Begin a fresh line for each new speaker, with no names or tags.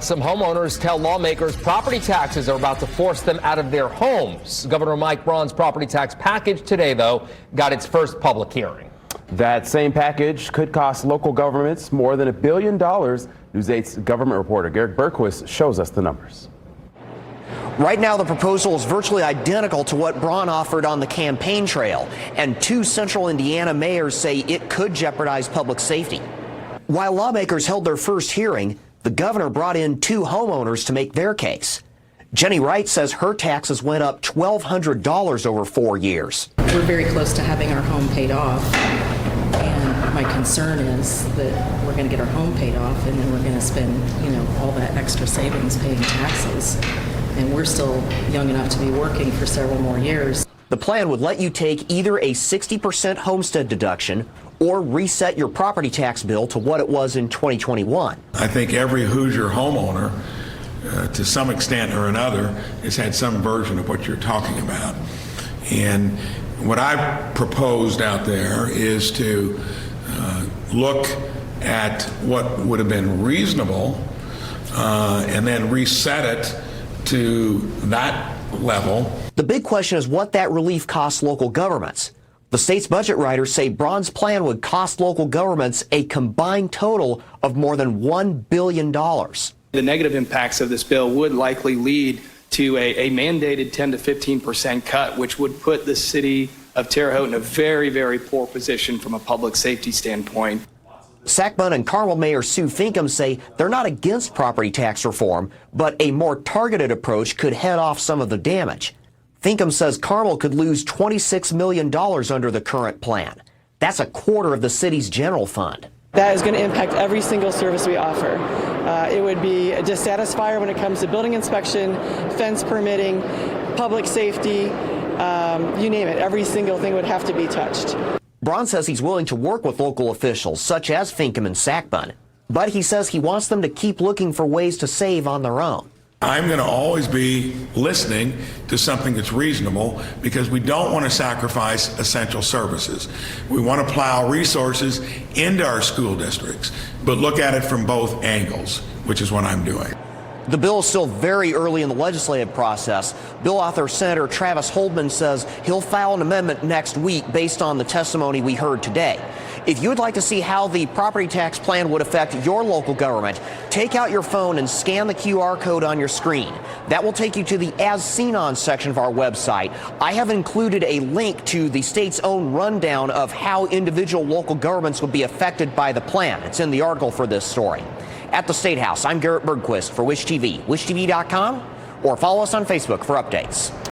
Some homeowners tell lawmakers property taxes are about to force them out of their homes. Governor Mike Braun's property tax package today, though, got its first public hearing.
That same package could cost local governments more than $1 billion. News 8's government reporter Garrett Berquist shows us the numbers.
Right now, the proposal is virtually identical to what Braun offered on the campaign trail, and 2 central Indiana mayors say it could jeopardize public safety. While lawmakers held their first hearing, the governor brought in 2 homeowners to make their case. Jenny Wright says her taxes went up $1,200 over 4 years.
We're very close to having our home paid off, and my concern is that we're going to get our home paid off and then we're going to spend, all that extra savings paying taxes, and we're still young enough to be working for several more years.
The plan would let you take either a 60% homestead deduction or reset your property tax bill to what it was in 2021.
I think every Hoosier homeowner, to some extent or another, has had some version of what you're talking about. And what I've proposed out there is to look at what would have been reasonable and then reset it to that level.
The big question is what that relief costs local governments. The state's budget writers say Braun's plan would cost local governments a combined total of more than $1 billion.
The negative impacts of this bill would likely lead to a mandated 10 to 15% cut, which would put the city of Terre Haute in a very, very poor position from a public safety standpoint.
Sac-Bun and Carmel Mayor Sue Finkum say they're not against property tax reform, but a more targeted approach could head off some of the damage. Finkum says Carmel could lose $26 million under the current plan. That's a quarter of the city's general fund.
That is going to impact every single service we offer. It would be a dissatisfier when it comes to building inspection, fence permitting, public safety, you name it. Every single thing would have to be touched.
Braun says he's willing to work with local officials, such as Finkum and Sac-Bun, but he says he wants them to keep looking for ways to save on their own.
I'm going to always be listening to something that's reasonable because we don't want to sacrifice essential services. We want to plow resources into our school districts, but look at it from both angles, which is what I'm doing.
The bill is still very early in the legislative process. Bill author Senator Travis Holdman says he'll file an amendment next week based on the testimony we heard today. If you would like to see how the property tax plan would affect your local government, take out your phone and scan the QR code on your screen. That will take you to the As Seen On section of our website. I have included a link to the state's own rundown of how individual local governments would be affected by the plan. It's in the article for this story. At the State House, I'm Garrett Berquist for Wish TV, wishtv.com, or follow us on Facebook for updates.